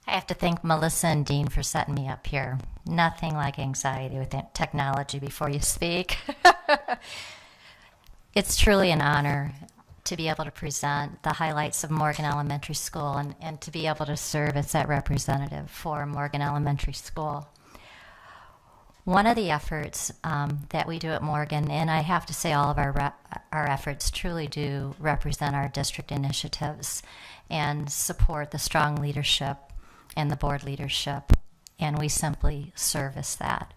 I have to thank Melissa and Dean for setting me up here. Nothing like anxiety with technology before you speak. It's truly an honor to be able to present the highlights of Morgan Elementary School and to be able to serve as that representative for Morgan Elementary School. One of the efforts that we do at Morgan, and I have to say all of our efforts truly do represent our district initiatives and support the strong leadership and the board leadership, and we simply service that.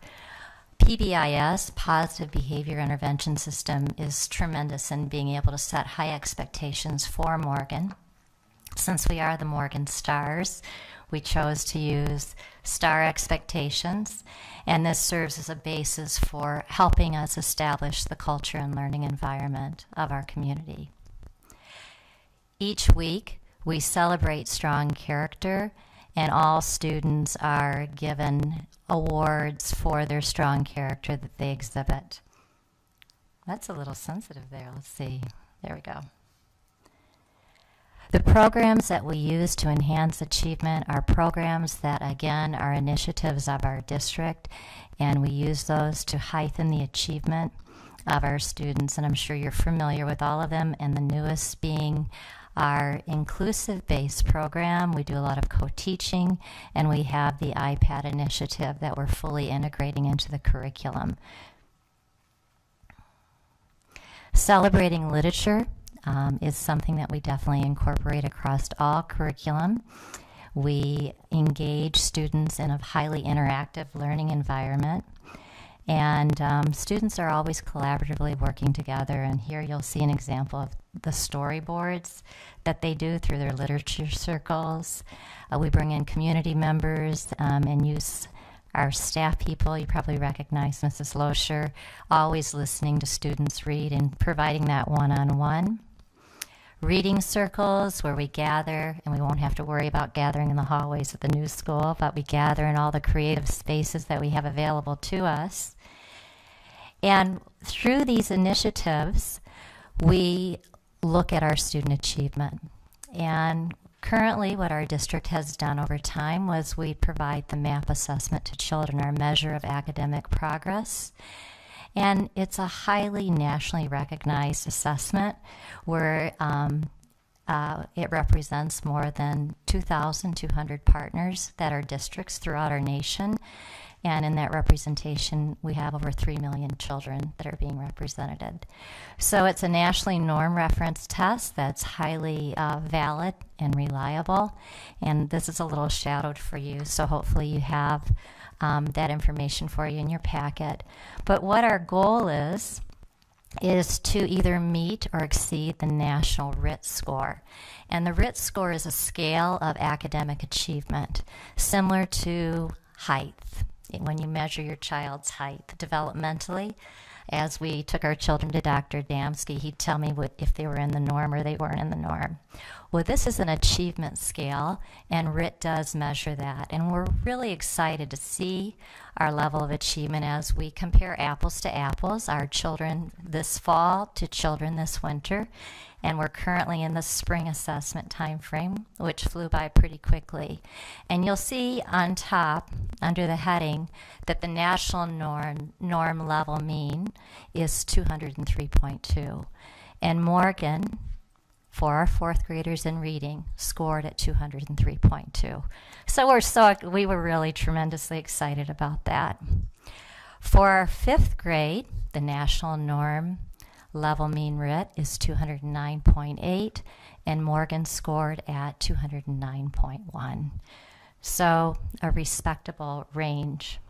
PBIS, Positive Behavior Intervention System, is tremendous in being able to set high expectations for Morgan. Since we are the Morgan Stars, we chose to use STAR expectations, and this serves as a basis for helping us establish the culture and learning environment of our community. Each week, we celebrate strong character, and all students are given awards for their strong character that they exhibit. That's a little sensitive there. Let's see. There we go. The programs that we use to enhance achievement are programs that, again, are initiatives of our district, and we use those to heighten the achievement of our students, and I'm sure you're familiar with all of them, and the newest being our inclusive-based program. We do a lot of co-teaching, and we have the iPad initiative that we're fully integrating into the curriculum. Celebrating literature is something that we definitely incorporate across all curriculum. We engage students in a highly interactive learning environment, and students are always collaboratively working together, and here you'll see an example of the storyboards that they do through their literature circles. We bring in community members and use our staff people. You probably recognize Mrs. Loescher, always listening to students read and providing that one-on-one. Reading circles where we gather, and we won't have to worry about gathering in the hallways at the new school, but we gather in all the creative spaces that we have available to us. And through these initiatives, we look at our student achievement. And currently what our district has done over time was we provide the MAP assessment to children, our measure of academic progress. And it's a highly nationally recognized assessment where it represents more than 2,200 partners that are districts throughout our nation. And in that representation, we have over 3 million children that are being represented. So it's a nationally norm reference test that's highly valid and reliable. And this is a little shadowed for you, so hopefully you have that information for you in your packet. But what our goal is to either meet or exceed the national RIT score. And the RIT score is a scale of academic achievement, similar to height. When you measure your child's height developmentally, as we took our children to Dr. Damsky, he'd tell me if they were in the norm or they weren't in the norm. Well, this is an achievement scale, and RIT does measure that. And we're really excited to see our level of achievement as we compare apples to apples, our children this fall to children this winter. And we're currently in the spring assessment time frame, which flew by pretty quickly. And you'll see on top, under the heading, that the national norm level mean is 203.2. And Morgan, for our fourth graders in reading, scored at 203.2. So we were really tremendously excited about that. For our fifth grade, the national norm level mean RIT is 209.8, and Morgan scored at 209.1. So a respectable range.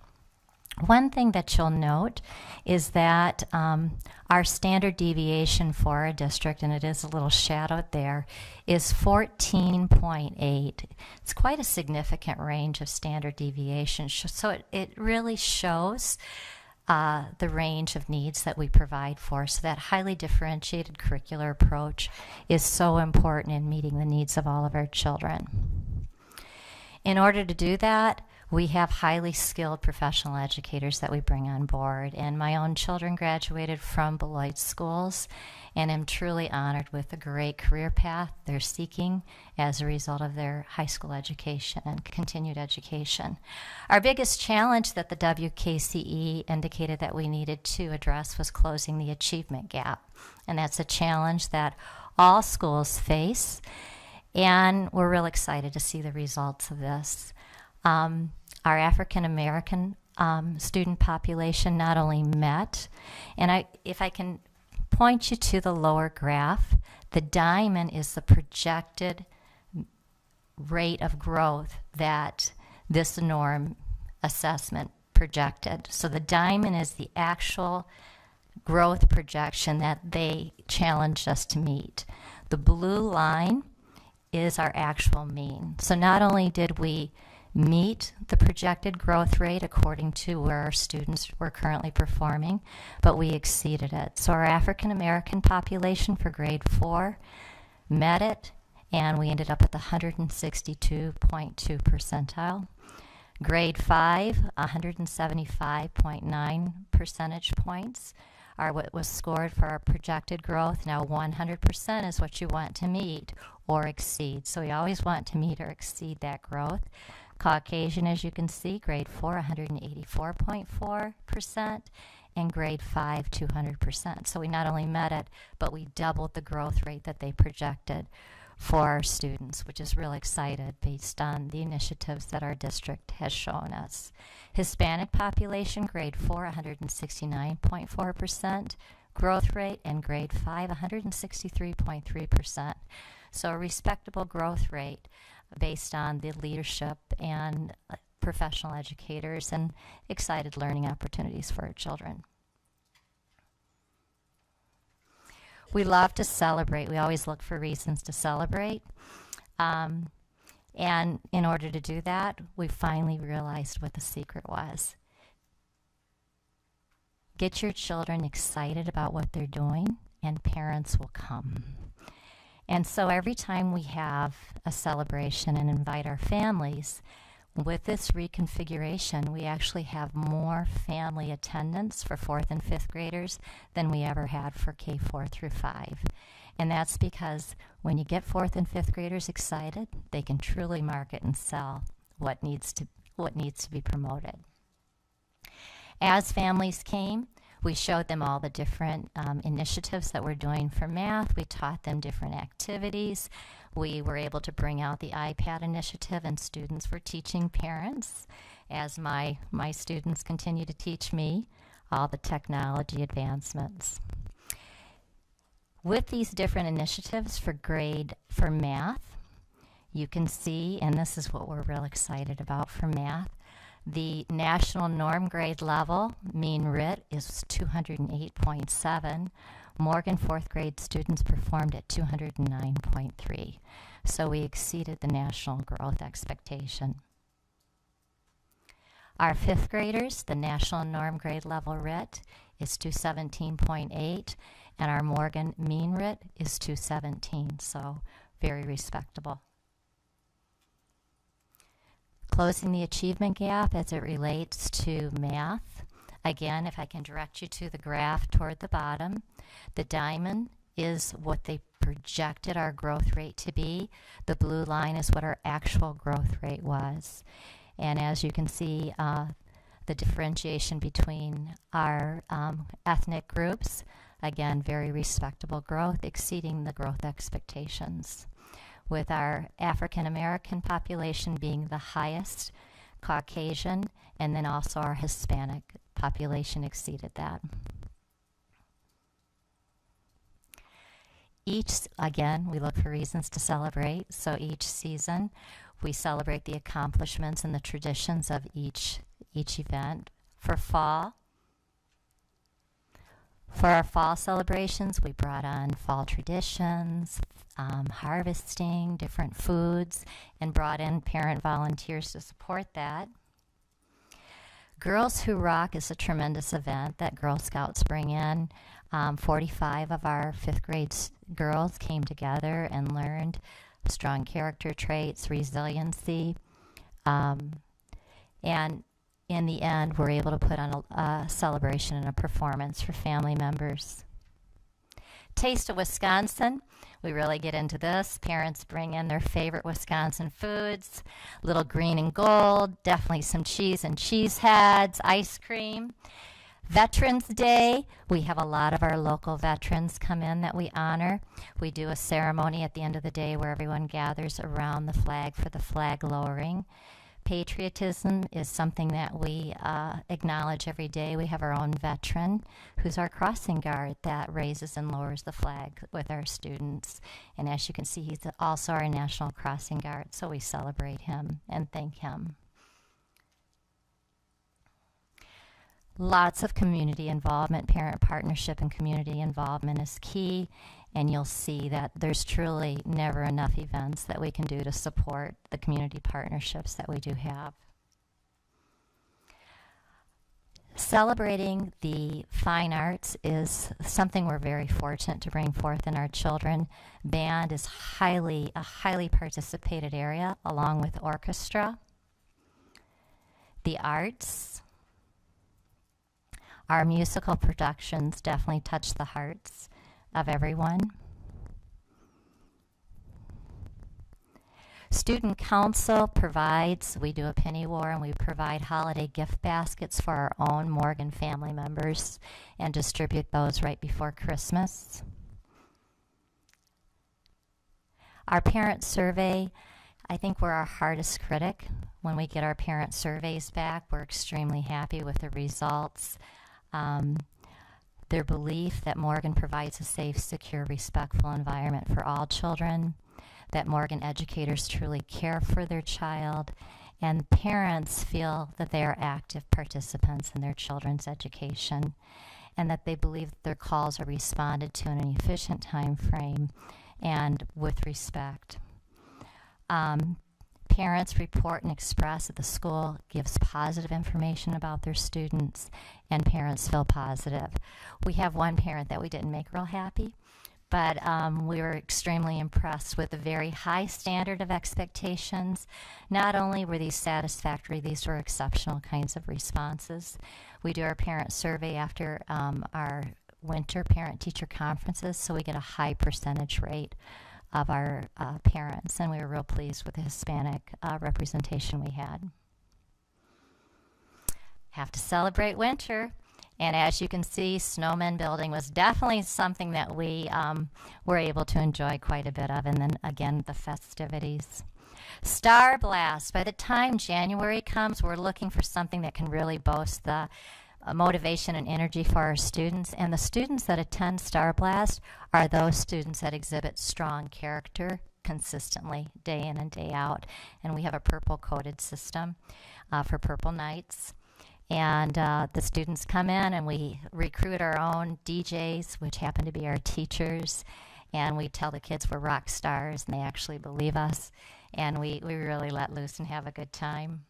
One thing that you'll note is that our standard deviation for our district, and it is a little shadowed there, is 14.8. It's quite a significant range of standard deviation. So it really shows the range of needs that we provide for. So that highly differentiated curricular approach is so important in meeting the needs of all of our children. In order to do that, We have highly skilled professional educators that we bring on board, and my own children graduated from Beloit schools, and am truly honored with the great career path they're seeking as a result of their high school education and continued education. Our biggest challenge that the WKCE indicated that we needed to address was closing the achievement gap, and that's a challenge that all schools face, and we're real excited to see the results of this. Our African American student population not only met, and if I can point you to the lower graph, the diamond is the projected rate of growth that this norm assessment projected. So the diamond is the actual growth projection that they challenged us to meet. The blue line is our actual mean. So not only did we meet the projected growth rate according to where our students were currently performing, but we exceeded it. So our African American population for grade 4 met it, and we ended up at the 162.2 percentile. Grade 5, 175.9 percentage points are what was scored for our projected growth. Now 100% is what you want to meet or exceed. So we always want to meet or exceed that growth. Caucasian, as you can see, grade 4, 184.4%, and grade 5, 200%. So we not only met it, but we doubled the growth rate that they projected for our students, which is real excited based on the initiatives that our district has shown us. Hispanic population, grade 4, 169.4% growth rate, and grade 5, 163.3%. So a respectable growth rate based on the leadership and professional educators and excited learning opportunities for our children. We love to celebrate. We always look for reasons to celebrate. And in order to do that, we finally realized what the secret was. Get your children excited about what they're doing, and parents will come. And so every time we have a celebration and invite our families, with this reconfiguration, we actually have more family attendance for 4th and 5th graders than we ever had for K4 through 5. And that's because when you get 4th and 5th graders excited, they can truly market and sell what needs to be promoted. As families came, we showed them all the different initiatives that we're doing for math. We taught them different activities. We were able to bring out the iPad initiative, and students were teaching parents, as my students continue to teach me, all the technology advancements. With these different initiatives for math, you can see, and this is what we're real excited about for math, the national norm grade level, mean RIT, is 208.7. Morgan 4th grade students performed at 209.3. So we exceeded the national growth expectation. Our 5th graders, the national norm grade level RIT is 217.8, and our Morgan mean RIT is 217, so very respectable. Closing the achievement gap as it relates to math. Again, if I can direct you to the graph toward the bottom, the diamond is what they projected our growth rate to be. The blue line is what our actual growth rate was. And as you can see, the differentiation between our ethnic groups, again, very respectable growth, exceeding the growth expectations, with our African American population being the highest, Caucasian, and then also our Hispanic population exceeded that. Again, we look for reasons to celebrate, so each season we celebrate the accomplishments and the traditions of each event. For our fall celebrations, we brought on fall traditions, harvesting, different foods, and brought in parent volunteers to support that. Girls Who Rock is a tremendous event that Girl Scouts bring in. 45 of our 5th grade girls came together and learned strong character traits, resiliency, And in the end, we're able to put on a celebration and a performance for family members. Taste of Wisconsin. We really get into this. Parents bring in their favorite Wisconsin foods. Little green and gold. Definitely some cheese and cheese heads. Ice cream. Veterans Day. We have a lot of our local veterans come in that we honor. We do a ceremony at the end of the day where everyone gathers around the flag for the flag lowering. Patriotism is something that we acknowledge every day. We have our own veteran who's our crossing guard that raises and lowers the flag with our students. And as you can see, he's also our national crossing guard, so we celebrate him and thank him. Lots of community involvement, parent partnership and community involvement is key, and you'll see that there's truly never enough events that we can do to support the community partnerships that we do have. Celebrating the fine arts is something we're very fortunate to bring forth in our children. Band is a highly participated area along with orchestra. The arts. Our musical productions definitely touch the hearts of everyone. Student Council provides, we do a penny war, and we provide holiday gift baskets for our own Morgan family members and distribute those right before Christmas. Our parent survey, I think we're our hardest critic. When we get our parent surveys back, we're extremely happy with the results. Their belief that Morgan provides a safe, secure, respectful environment for all children, that Morgan educators truly care for their child, and parents feel that they are active participants in their children's education, and that they believe that their calls are responded to in an efficient time frame and with respect. Parents report and express that the school gives positive information about their students, and parents feel positive. We have one parent that we didn't make real happy, but we were extremely impressed with the very high standard of expectations. Not only were these satisfactory, these were exceptional kinds of responses. We do our parent survey after our winter parent-teacher conferences, so we get a high percentage rate of our parents, and we were real pleased with the Hispanic representation we had. Have to celebrate winter, and as you can see, snowman building was definitely something that we were able to enjoy quite a bit of, and then again the festivities. Star Blast. By the time January comes, we're looking for something that can really boast the motivation and energy for our students, and the students that attend Star Blast are those students that exhibit strong character consistently day in and day out. And we have a purple coded system for purple nights, and the students come in and we recruit our own DJs, which happen to be our teachers, and we tell the kids we're rock stars, and they actually believe us, and we really let loose and have a good time.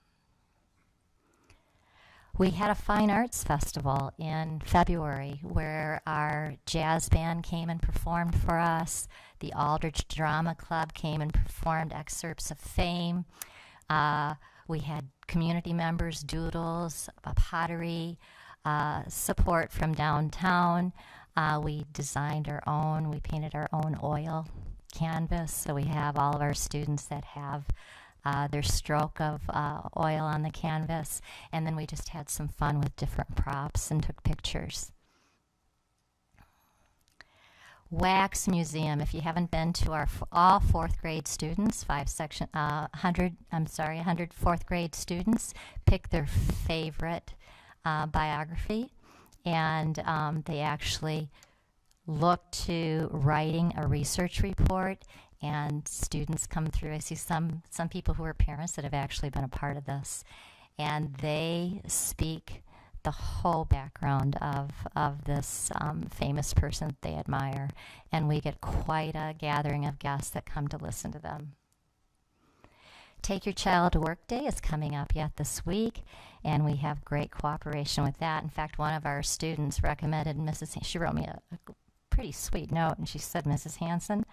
We had a fine arts festival in February where our jazz band came and performed for us. The Aldrich Drama Club came and performed excerpts of Fame. We had community members, doodles, pottery, support from downtown. We designed our own, we painted our own oil canvas, so we have all of our students that have their stroke of oil on the canvas, and then we just had some fun with different props and took pictures. Wax Museum. If you haven't been to our all fourth grade students, 100 fourth grade students pick their favorite biography, and they actually look to writing a research report, and students come through. I see some people who are parents that have actually been a part of this, and they speak the whole background of this famous person that they admire, and we get quite a gathering of guests that come to listen to them. Take Your Child to Work Day is coming up yet this week, and we have great cooperation with that. In fact, one of our students recommended she wrote me a pretty sweet note, and she said, Mrs. Hanson,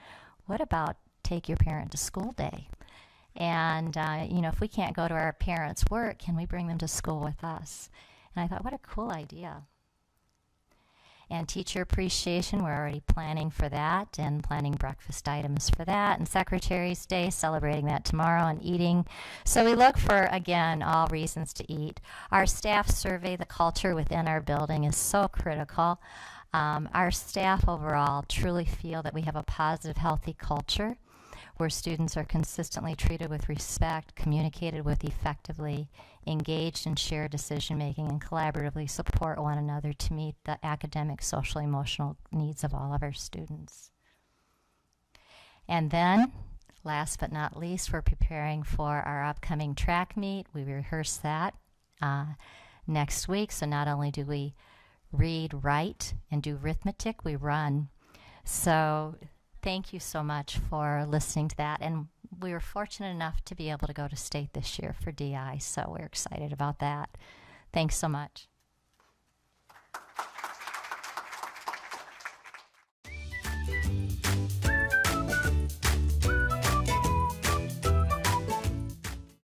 what about Take Your Parent to School Day? And, if we can't go to our parents' work, can we bring them to school with us? And I thought, what a cool idea. And teacher appreciation, we're already planning for that and planning breakfast items for that. And Secretary's Day, celebrating that tomorrow and eating. So we look for, again, all reasons to eat. Our staff survey, the culture within our building is so critical. Our staff overall truly feel that we have a positive, healthy culture where students are consistently treated with respect, communicated with effectively, engaged in shared decision making, and collaboratively support one another to meet the academic, social, emotional needs of all of our students. And then, last but not least, we're preparing for our upcoming track meet. We rehearse that next week. So not only do we read, write, and do arithmetic, we run. So thank you so much for listening to that. And we were fortunate enough to be able to go to state this year for DI, so we're excited about that. Thanks so much.